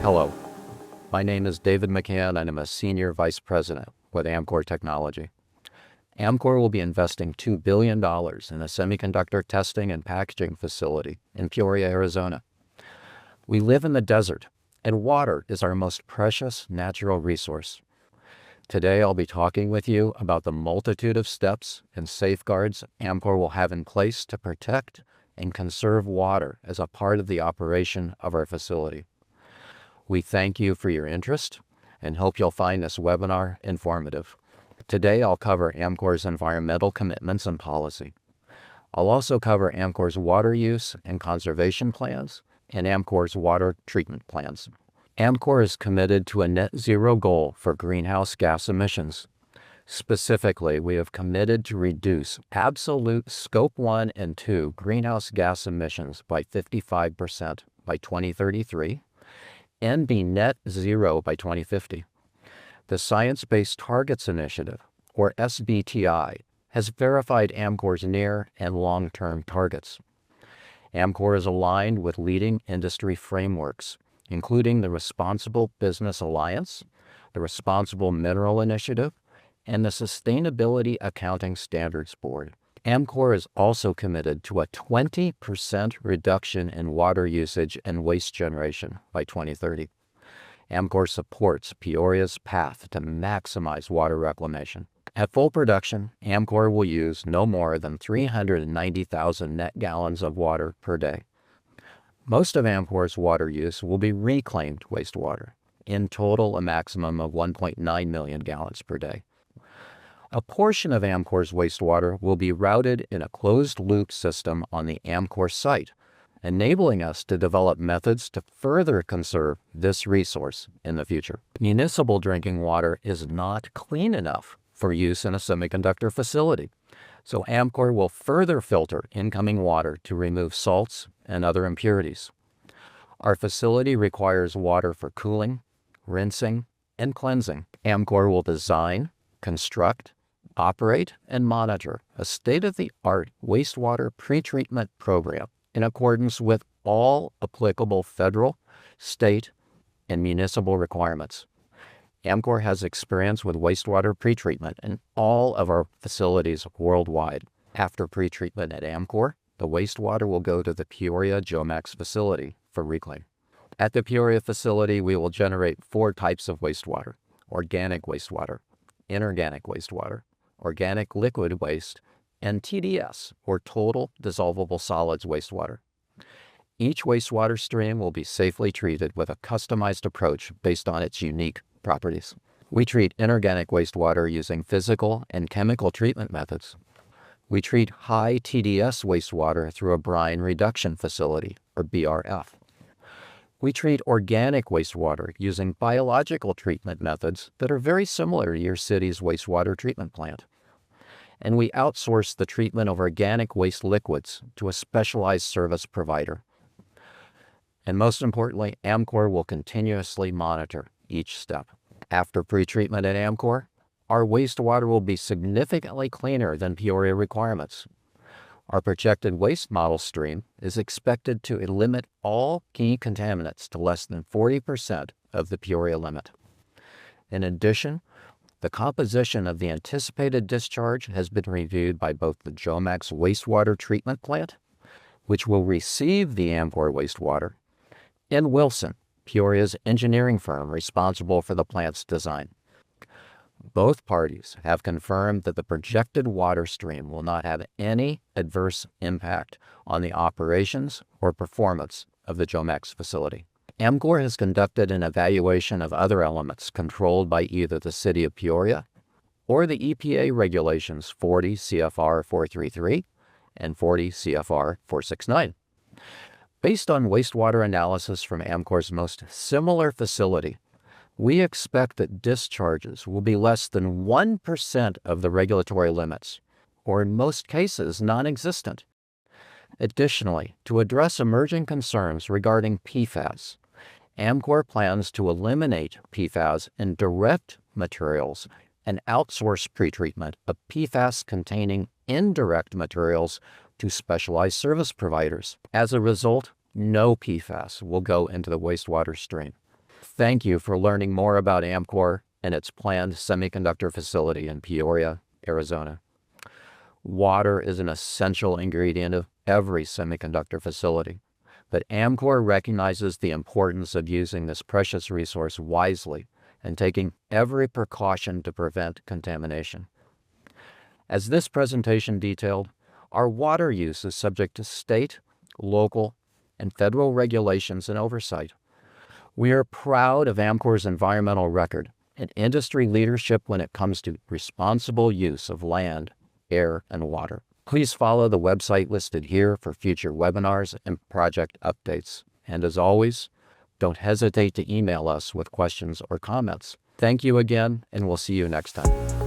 Hello, my name is David McCann and I'm a Senior Vice President with Amkor Technology. Amkor will be investing $2 billion in a semiconductor testing and packaging facility in Peoria, Arizona. We live in the desert, and water is our most precious natural resource. Today I'll be talking with you about the multitude of steps and safeguards Amkor will have in place to protect and conserve water as a part of the operation of our facility. We thank you for your interest and hope you'll find this webinar informative. Today I'll cover Amkor's environmental commitments and policy. I'll also cover Amkor's water use and conservation plans and Amkor's water treatment plans. Amkor is committed to a net zero goal for greenhouse gas emissions. Specifically, we have committed to reduce absolute Scope 1 and 2 greenhouse gas emissions by 55% by 2033 and be net zero by 2050. The Science-Based Targets Initiative, or SBTI, has verified Amkor's near and long-term targets. Amkor is aligned with leading industry frameworks, including the Responsible Business Alliance, the Responsible Mineral Initiative, and the Sustainability Accounting Standards Board. Amkor is also committed to a 20% reduction in water usage and waste generation by 2030. Amkor supports Peoria's path to maximize water reclamation. At full production, Amkor will use no more than 390,000 net gallons of water per day. Most of Amkor's water use will be reclaimed wastewater, in total a maximum of 1.9 million gallons per day. A portion of Amkor's wastewater will be routed in a closed-loop system on the Amkor site, enabling us to develop methods to further conserve this resource in the future. Municipal drinking water is not clean enough for use in a semiconductor facility, so Amkor will further filter incoming water to remove salts and other impurities. Our facility requires water for cooling, rinsing, and cleansing. Amkor will design, construct, operate, and monitor a state-of-the-art wastewater pretreatment program in accordance with all applicable federal, state, and municipal requirements. Amkor has experience with wastewater pretreatment in all of our facilities worldwide. After pretreatment at Amkor, the wastewater will go to the Peoria Jomax facility for reclaim. At the Peoria facility, we will generate 4 types of wastewater: organic wastewater, inorganic wastewater, organic liquid waste, and TDS, or total dissolvable solids wastewater. Each wastewater stream will be safely treated with a customized approach based on its unique properties. We treat inorganic wastewater using physical and chemical treatment methods. We treat high TDS wastewater through a brine reduction facility, or BRF. We treat organic wastewater using biological treatment methods that are very similar to your city's wastewater treatment plant. And we outsource the treatment of organic waste liquids to a specialized service provider. And most importantly, Amkor will continuously monitor each step. After pretreatment at Amkor, our wastewater will be significantly cleaner than Peoria requirements. Our projected waste model stream is expected to limit all key contaminants to less than 40% of the Peoria limit. In addition, the composition of the anticipated discharge has been reviewed by both the Jomax wastewater treatment plant, which will receive the Amkor wastewater, and Wilson, Peoria's engineering firm responsible for the plant's design. Both parties have confirmed that the projected water stream will not have any adverse impact on the operations or performance of the Jomax facility. Amkor has conducted an evaluation of other elements controlled by either the City of Peoria or the EPA regulations 40 CFR 433 and 40 CFR 469. Based on wastewater analysis from Amkor's most similar facility, we expect that discharges will be less than 1% of the regulatory limits, or in most cases, non-existent. Additionally, to address emerging concerns regarding PFAS, Amkor plans to eliminate PFAS in direct materials and outsource pretreatment of PFAS-containing indirect materials to specialized service providers. As a result, no PFAS will go into the wastewater stream. Thank you for learning more about Amkor and its planned semiconductor facility in Peoria, Arizona. Water is an essential ingredient of every semiconductor facility, but Amkor recognizes the importance of using this precious resource wisely and taking every precaution to prevent contamination. As this presentation detailed, our water use is subject to state, local, and federal regulations and oversight. We are proud of Amkor's environmental record and industry leadership when it comes to responsible use of land, air, and water. Please follow the website listed here for future webinars and project updates. And as always, don't hesitate to email us with questions or comments. Thank you again, and we'll see you next time.